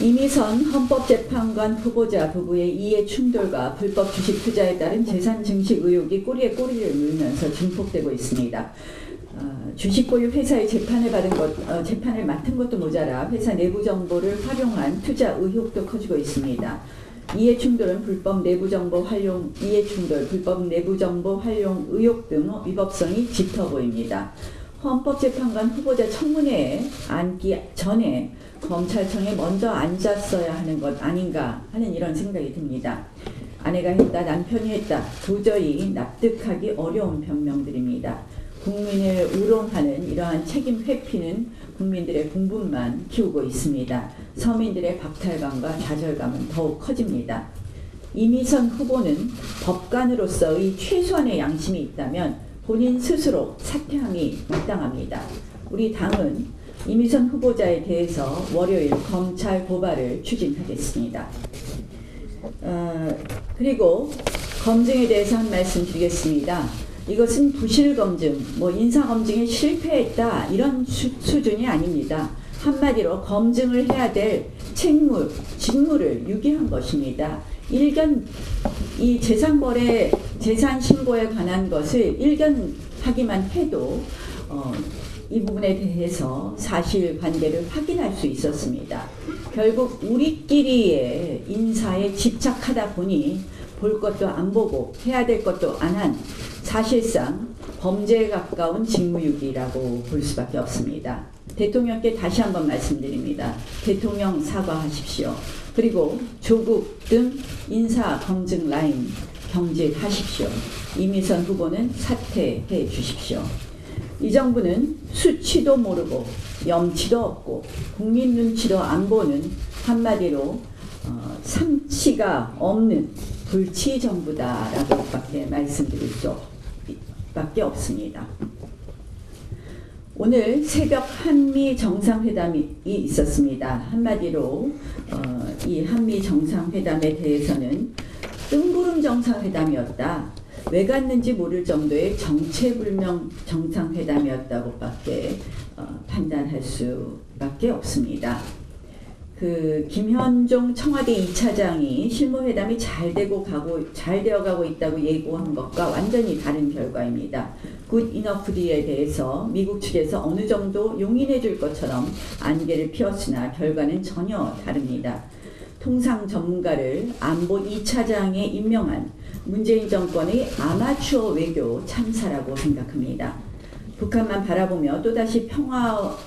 이미선 헌법재판관 후보자 부부의 이해 충돌과 불법 주식 투자에 따른 재산 증식 의혹이 꼬리에 꼬리를 물면서 증폭되고 있습니다. 주식 보유 회사의 재판을 맡은 것도 모자라 회사 내부 정보를 활용한 투자 의혹도 커지고 있습니다. 이해 충돌은 불법 내부 정보 활용 이해 충돌, 불법 내부 정보 활용 의혹 등 위법성이 짙어 보입니다. 헌법재판관 후보자 청문회에 앉기 전에 검찰청에 먼저 앉았어야 하는 것 아닌가 하는 이런 생각이 듭니다. 아내가 했다, 남편이 했다, 도저히 납득하기 어려운 변명들입니다. 국민을 우롱하는 이러한 책임 회피는 국민들의 공분만 키우고 있습니다. 서민들의 박탈감과 좌절감은 더욱 커집니다. 이미선 후보는 법관으로서의 최소한의 양심이 있다면 본인 스스로 사퇴함이 마땅합니다. 우리 당은 이미선 후보자에 대해서 월요일 검찰 고발을 추진하겠습니다. 그리고 검증에 대해서 한 말씀 드리겠습니다. 이것은 부실검증, 인사검증에 실패했다 이런 수준이 아닙니다. 한마디로 검증을 해야 될 직무를 유기한 것입니다. 이 재산거래, 재산신고에 관한 것을 일견하기만 해도 이 부분에 대해서 사실관계를 확인할 수 있었습니다. 결국 우리끼리의 인사에 집착하다 보니 볼 것도 안 보고 해야 될 것도 안 한 사실상 범죄에 가까운 직무유기라고 볼 수밖에 없습니다. 대통령께 다시 한번 말씀드립니다. 대통령 사과하십시오. 그리고 조국 등 인사 검증 라인 경질하십시오. 이미선 후보는 사퇴해 주십시오. 이 정부는 수치도 모르고 염치도 없고 국민 눈치도 안 보는 한마디로 삼치가 없는 불치 정부다라고밖에 말씀드릴 수밖에 없습니다. 오늘 새벽 한미 정상회담이 있었습니다. 한마디로 이 한미 정상회담에 대해서는 뜬구름 정상회담이었다. 왜 갔는지 모를 정도의 정체불명 정상회담이었다고밖에 판단할 수밖에 없습니다. 김현종 청와대 2차장이 실무회담이 잘 되어가고 있다고 예고한 것과 완전히 다른 결과입니다. 굿 이너프 딜에 대해서 미국 측에서 어느 정도 용인해 줄 것처럼 안개를 피웠으나 결과는 전혀 다릅니다. 통상 전문가를 안보 2차장에 임명한 문재인 정권의 아마추어 외교 참사라고 생각합니다. 북한만 바라보며 또다시 평화와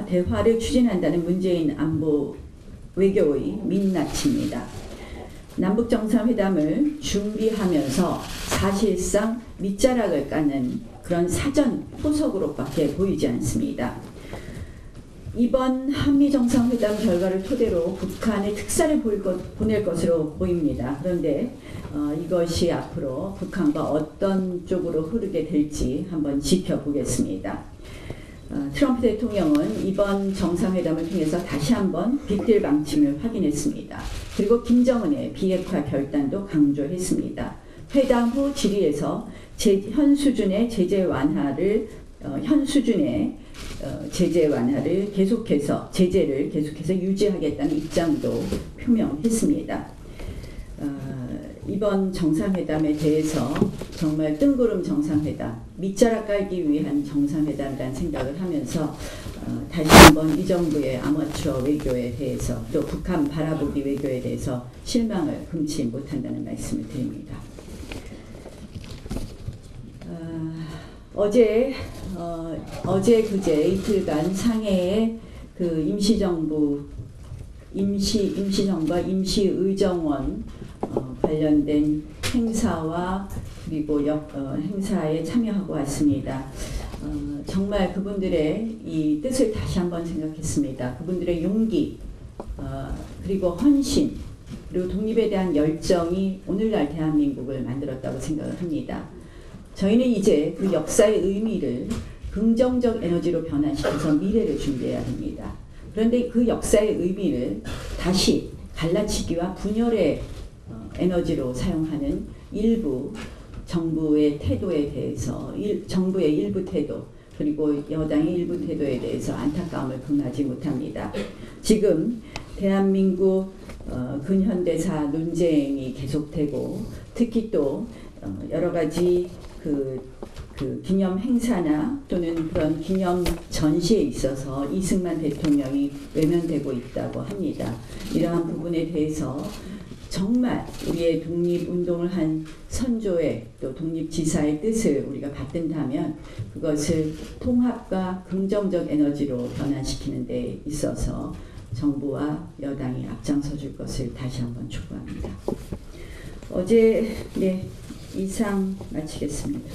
대화를 추진한다는 문재인 안보 외교의 민낯입니다. 남북정상회담을 준비하면서 사실상 밑자락을 까는 그런 사전 포석으로밖에 보이지 않습니다. 이번 한미정상회담 결과를 토대로 북한에 특사를 보낼 것으로 보입니다. 그런데 이것이 앞으로 북한과 어떤 쪽으로 흐르게 될지 한번 지켜보겠습니다. 트럼프 대통령은 이번 정상회담을 통해서 다시 한번 빅딜 방침을 확인했습니다. 그리고 김정은의 비핵화 결단도 강조했습니다. 회담 후 질의에서 현 수준의 제재 완화를 제재를 계속해서 유지하겠다는 입장도 표명했습니다. 이번 정상회담에 대해서 정말 뜬구름 정상회담, 밑자락 깔기 위한 정상회담이라는 생각을 하면서 다시 한번 이 정부의 아마추어 외교에 대해서 또 북한 바라보기 외교에 대해서 실망을 금치 못한다는 말씀을 드립니다. 어제 그제 이틀간 상해의 임시정부와 임시의정원 관련된 행사와 그리고 행사에 참여하고 왔습니다. 정말 그분들의 이 뜻을 다시 한번 생각했습니다. 그분들의 용기, 그리고 헌신, 그리고 독립에 대한 열정이 오늘날 대한민국을 만들었다고 생각을 합니다. 저희는 이제 그 역사의 의미를 긍정적 에너지로 변환시켜서 미래를 준비해야 합니다. 그런데 그 역사의 의미를 다시 갈라치기와 분열의 에너지로 사용하는 일부 정부의 태도에 대해서 정부의 일부 태도 그리고 여당의 일부 태도에 대해서 안타까움을 금하지 못합니다. 지금 대한민국 근현대사 논쟁이 계속되고 특히 또 여러 가지 그 기념 행사나 또는 그런 기념 전시에 있어서 이승만 대통령이 외면되고 있다고 합니다. 이러한 부분에 대해서 정말 우리의 독립운동을 한 선조의 또 독립지사의 뜻을 우리가 받든다면 그것을 통합과 긍정적 에너지로 변환시키는 데 있어서 정부와 여당이 앞장서 줄 것을 다시 한번 촉구합니다. 어제 이상 마치겠습니다.